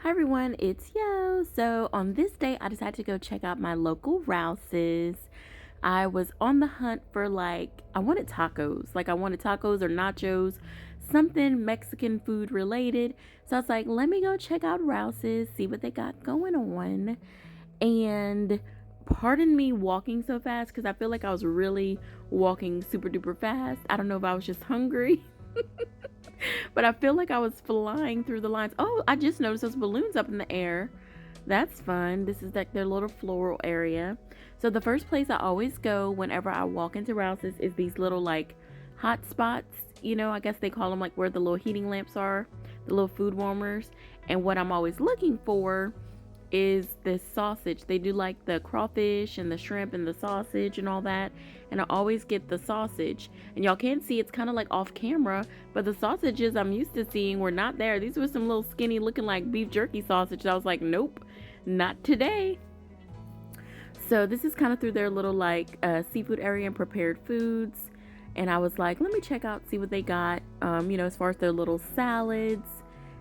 Hi everyone, it's Yo. So on this day, I decided to go check out my local Rouses. I was on the hunt for I wanted tacos. I wanted tacos or nachos, something Mexican food related. So I was like, let me go check out Rouses, see what they got going on. And pardon me walking so fast because I feel like I was really walking super duper fast. I don't know if I was just hungry. But I feel like I was flying through the lines. Oh, I just noticed those balloons up in the air. That's fun. This is like their little floral area. So the first place I always go whenever I walk into Rouse's is these little hot spots. I guess they call them where the little heating lamps are, the little food warmers. And what I'm always looking for is this sausage. They do the crawfish and the shrimp and the sausage and all that. And I always get the sausage. And y'all can't see, it's kind of off camera, but the sausages I'm used to seeing were not there. These were some little skinny looking beef jerky sausage. I was like, nope, not today. So this is kind of through their little seafood area and prepared foods. And I was like, let me check out, see what they got, as far as their little salads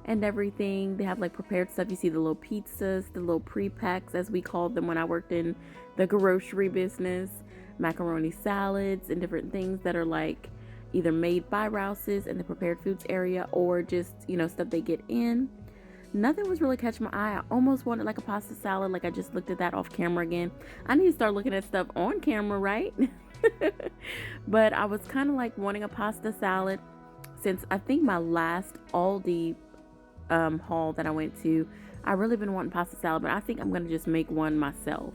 and everything. They have prepared stuff. You see the little pizzas, the little pre-packs as we called them when I worked in the grocery business, macaroni salads and different things that are either made by Rouse's in the prepared foods area or just, stuff they get in. Nothing was really catching my eye. I almost wanted a pasta salad. I just looked at that off camera again. I need to start looking at stuff on camera, right? But I was kind of wanting a pasta salad since I think my last Aldi haul that I went to, I really been wanting pasta salad, but I think I'm gonna just make one myself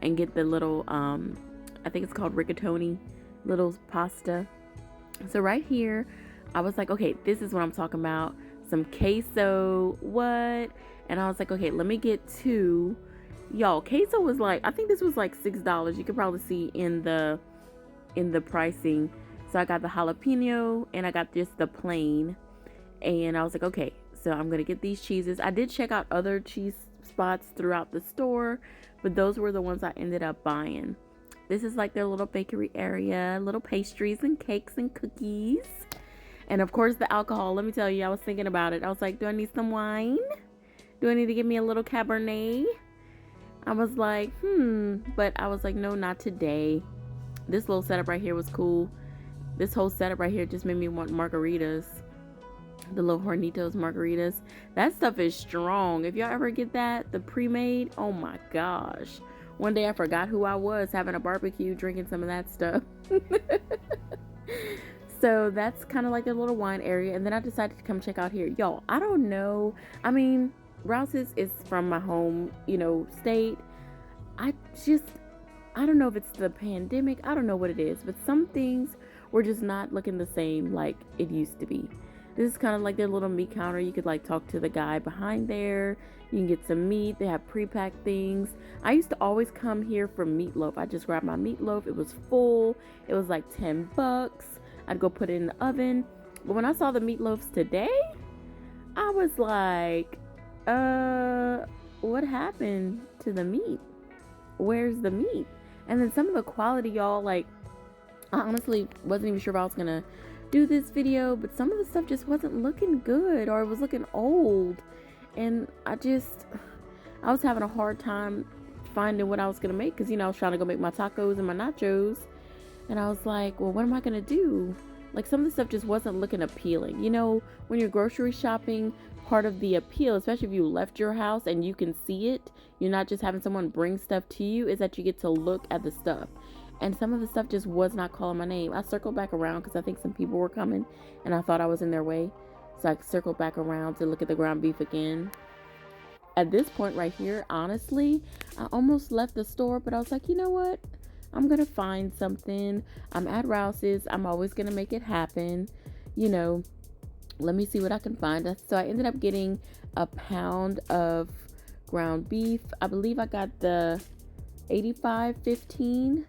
and get the little I think it's called rigatoni little pasta. So right here I was like, okay, this is what I'm talking about. Some queso, what? And I was like, okay, let me get two. Y'all, queso was I think this was $6. You could probably see in the pricing. So I got the jalapeno and I got just the plain. And I was like, okay, so I'm going to get these cheeses. I did check out other cheese spots throughout the store, but those were the ones I ended up buying. This is their little bakery area, little pastries and cakes and cookies. And of course the alcohol. Let me tell you, I was thinking about it. I was like, do I need some wine? Do I need to get me a little Cabernet? I was like, but I was like, no, not today. This little setup right here was cool. This whole setup right here just made me want margaritas. The little Hornitos margaritas. That stuff is strong. If y'all ever get that, the pre-made, oh my gosh. One day I forgot who I was having a barbecue, drinking some of that stuff. So that's kind of a little wine area. And then I decided to come check out here. Y'all, I don't know. I mean, Rouse's is from my home, state. I don't know if it's the pandemic. I don't know what it is. But some things were just not looking the same like it used to be. This is kind of their little meat counter. You could talk to the guy behind there. You can get some meat. They have pre-packed things. I used to always come here for meatloaf. I just grabbed my meatloaf. It was full. It was $10. I'd go put it in the oven. But when I saw the meatloaves today, I was like, what happened to the meat? Where's the meat? And then some of the quality, y'all, I honestly wasn't even sure if I was gonna do this video, but some of the stuff just wasn't looking good, or it was looking old, and I was having a hard time finding what I was gonna make, because I was trying to go make my tacos and my nachos, and I was like, well, what am I gonna do? Some of the stuff just wasn't looking appealing. When you're grocery shopping, part of the appeal, especially if you left your house and you can see it, you're not just having someone bring stuff to you, is that you get to look at the stuff. And some of the stuff just was not calling my name. I circled back around because I think some people were coming and I thought I was in their way. So I circled back around to look at the ground beef again. At this point right here, honestly, I almost left the store, but I was like, you know what? I'm going to find something. I'm at Rouse's. I'm always going to make it happen. Let me see what I can find. So I ended up getting a pound of ground beef. I believe I got the 85/15.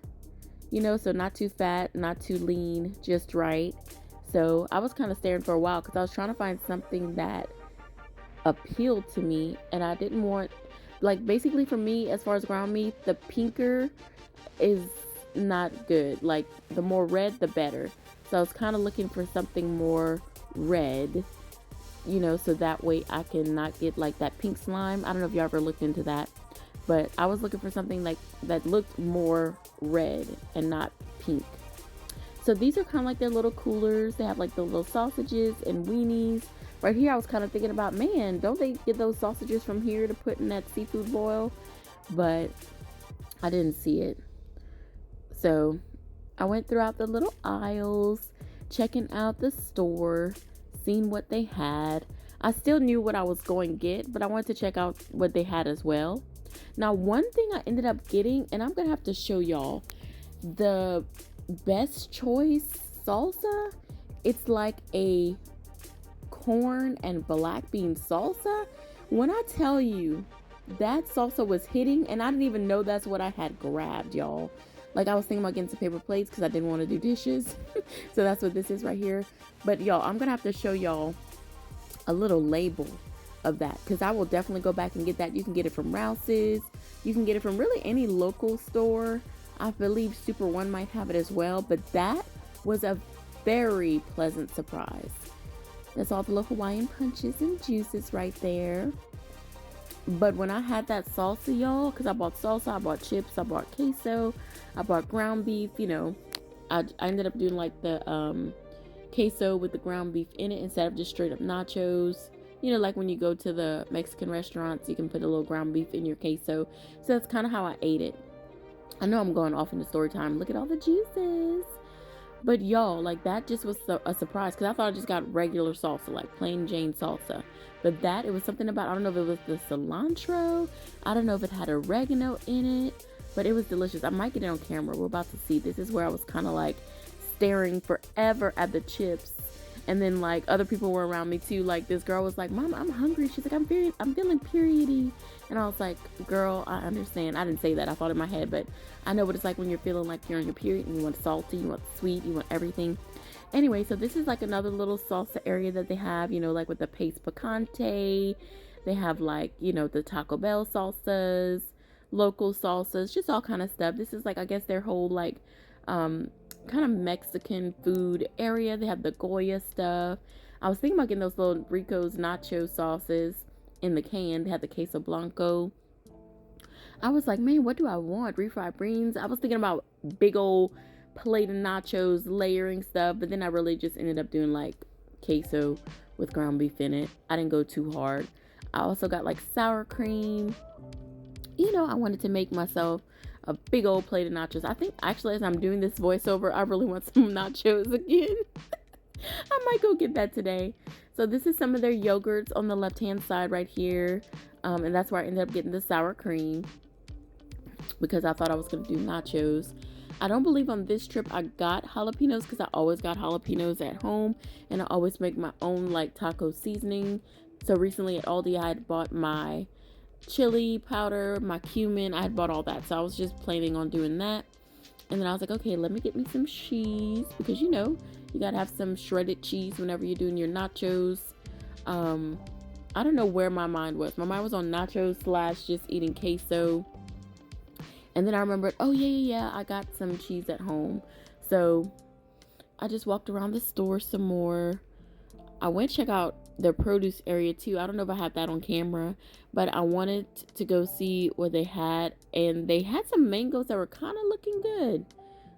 So not too fat, not too lean, just right. So I was kind of staring for a while because I was trying to find something that appealed to me, and I didn't want, basically for me, as far as ground meat, the pinker is not good. The more red, the better. So I was kind of looking for something more red. so that way I can not get like that pink slime. I don't know if you ever looked into that, but I was looking for something like that looked more red and not pink. So these are kind of like their little coolers. They have like the little sausages and weenies. Right here, I was kind of thinking about, man, don't they get those sausages from here to put in that seafood boil? But I didn't see it. So I went throughout the little aisles, checking out the store, seeing what they had. I still knew what I was going to get, but I wanted to check out what they had as well. Now, one thing I ended up getting, and I'm going to have to show y'all, the best choice salsa. It's like a corn and black bean salsa. When I tell you that salsa was hitting, and I didn't even know that's what I had grabbed, y'all. Like, I was thinking about getting some paper plates because I didn't want to do dishes. So that's what this is right here. But y'all, I'm gonna have to show y'all a little label of that, because I will definitely go back and get that. You can get it from Rouses. You can get it from really any local store. I believe Super One might have it as well. But that was a very pleasant surprise. That's all the little Hawaiian punches and juices right there. But when I had that salsa, y'all, because I bought salsa, I bought chips, I bought queso, I bought ground beef, I ended up doing like the queso with the ground beef in it instead of just straight up nachos. Like when you go to the Mexican restaurants, you can put a little ground beef in your queso. So that's kind of how I ate it. I know I'm going off into story time. Look at all the juices. But y'all, like, that just was a surprise, because I thought I just got regular salsa, like plain Jane salsa. But it was something about, I don't know if it was the cilantro, I don't know if it had oregano in it, but it was delicious. I might get it on camera. We're about to see. This is where I was kind of like staring forever at the chips. And then like other people were around me too. Like this girl was like, "Mom, I'm hungry." She's like, I'm feeling periody." And I was like, "Girl, I understand." I didn't say that. I thought in my head, but I know what it's like when you're feeling like you're on your period and you want salty, you want sweet, you want everything. Anyway, so this is like another little salsa area that they have, like with the paste picante. They have like, the Taco Bell salsas, local salsas, just all kind of stuff. This is like, I guess their whole like kind of Mexican food area. They have the Goya stuff. I was thinking about getting those little Rico's nacho sauces in the can. They had the queso blanco. I was like, man, what do I want? Refried beans. I was thinking about big old plate of nachos, layering stuff, but then I really just ended up doing like queso with ground beef in it. I didn't go too hard. I also got like sour cream. I wanted to make myself a big old plate of nachos. I think actually, as I'm doing this voiceover, I really want some nachos again. I might go get that today. So this is some of their yogurts on the left hand side right here, and that's where I ended up getting the sour cream, because I thought I was going to do nachos. I don't believe on this trip I got jalapenos, because I always got jalapenos at home, and I always make my own like taco seasoning. So recently at Aldi I had bought my chili powder, my cumin. I had bought all that, so I was just planning on doing that. And then I was like, okay, let me get me some cheese, because you gotta have some shredded cheese whenever you're doing your nachos. I don't know where my mind was. My mind was on nachos / just eating queso. And then I remembered, oh yeah, I got some cheese at home. So I just walked around the store some more. I went to check out their produce area too. I don't know if I have that on camera, but I wanted to go see what they had. And they had some mangoes that were kind of looking good.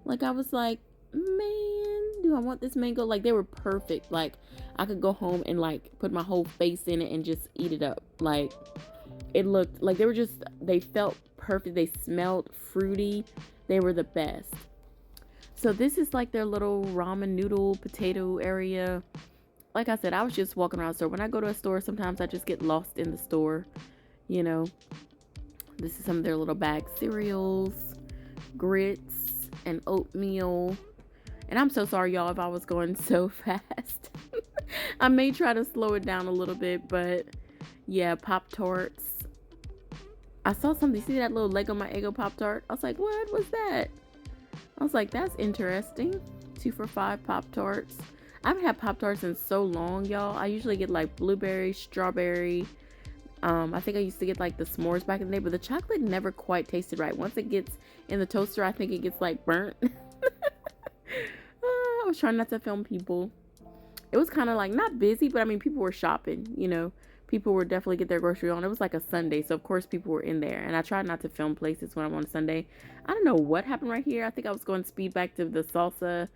Like, I was like, man, do I want this mango? Like, they were perfect. Like, I could go home and like put my whole face in it and just eat it up. Like, it looked like they felt perfect. They smelled fruity. They were the best. So this is like their little ramen noodle potato area. Like I said, I was just walking around the store. When I go to a store, sometimes I just get lost in the store. This is some of their little bag cereals, grits, and oatmeal. And I'm so sorry, y'all, if I was going so fast. I may try to slow it down a little bit, but yeah, Pop-Tarts. I saw something. See that little Lego My Eggo Pop-Tart? I was like, what was that? I was like, that's interesting. 2 for $5 Pop-Tarts. I haven't had Pop-Tarts in so long, y'all. I usually get like blueberry, strawberry. I think I used to get like the s'mores back in the day, but the chocolate never quite tasted right. Once it gets in the toaster, I think it gets like burnt. I was trying not to film people. it was kind of like not busy, but I mean, people were shopping, you know. People were definitely get their grocery on. It was like a Sunday, so of course people were in there. And I tried not to film places when I'm on Sunday. I don't know what happened right here. I think I was going speed back to the salsa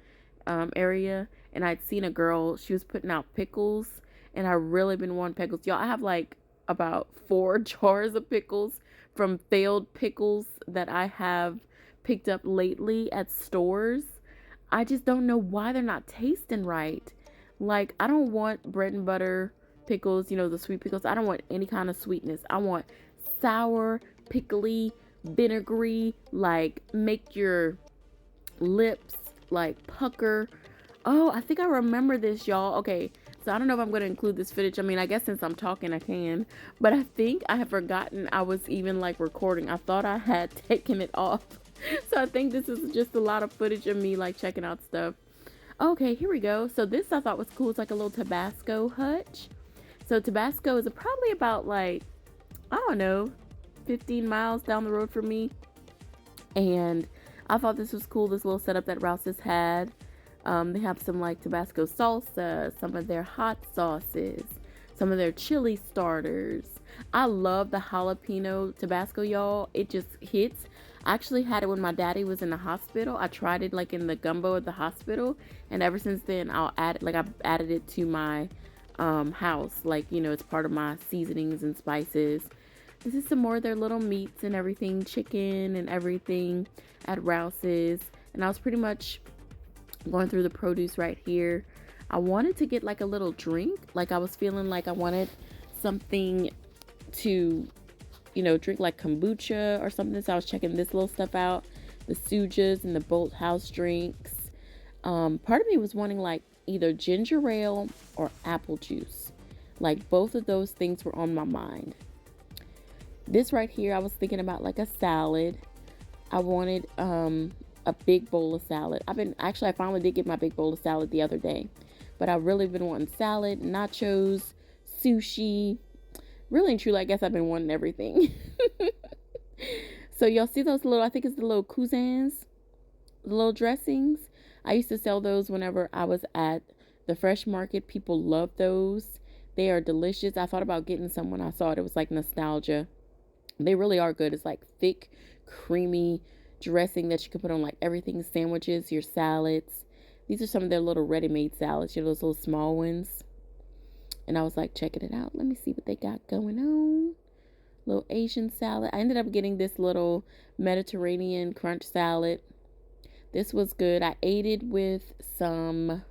area, and I'd seen a girl. She was putting out pickles, and I really been wanting pickles. Y'all, I have like about 4 jars of pickles from failed pickles that I have picked up lately at stores. I just don't know why they're not tasting right. Like, I don't want bread and butter pickles, you know, the sweet pickles. I don't want any kind of sweetness. I want sour, pickly, vinegary, like make your lips like pucker. Oh, I think I remember this, y'all. Okay, so I don't know if I'm going to include this footage. I mean, I guess since I'm talking, I can. But I think I have forgotten I was even like recording. I thought I had taken it off. So I think this is just a lot of footage of me like checking out stuff. Okay, here we go. So this I thought was cool. It's like a little Tabasco hutch. So Tabasco is probably about like, I don't know, 15 miles down the road from me. And I thought this was cool, this little setup that Rouses had. They have some like Tabasco salsa, some of their hot sauces, some of their chili starters. I love the jalapeno Tabasco, y'all. It just hits. I actually had it when my daddy was in the hospital. I tried it like in the gumbo at the hospital, and ever since then I'll add it, like I've added it to my house, like, you know, it's part of my seasonings and spices. This is some more of their little meats and everything, chicken and everything at Rouses. And I was pretty much going through the produce right here. I wanted to get like a little drink. Like I was feeling like I wanted something to, you know, drink like kombucha or something. So I was checking this little stuff out. The Sujas and the Bolt House drinks. Part of me was wanting like either ginger ale or apple juice. Like both of those things were on my mind. This right here, I was thinking about like a salad. I wanted a big bowl of salad. I finally did get my big bowl of salad the other day. But I've really been wanting salad, nachos, sushi. Really and truly, I guess I've been wanting everything. So y'all see those little, I think it's the little cousins, the little dressings. I used to sell those whenever I was at the fresh market. People love those. They are delicious. I thought about getting some when I saw it. It was like nostalgia. They really are good. It's like thick, creamy dressing that you can put on like everything, sandwiches, your salads. These are some of their little ready-made salads, you know, those little small ones. And I was like checking it out. Let me see what they got going on. Little Asian salad. I ended up getting this little Mediterranean crunch salad. This was good. I ate it with some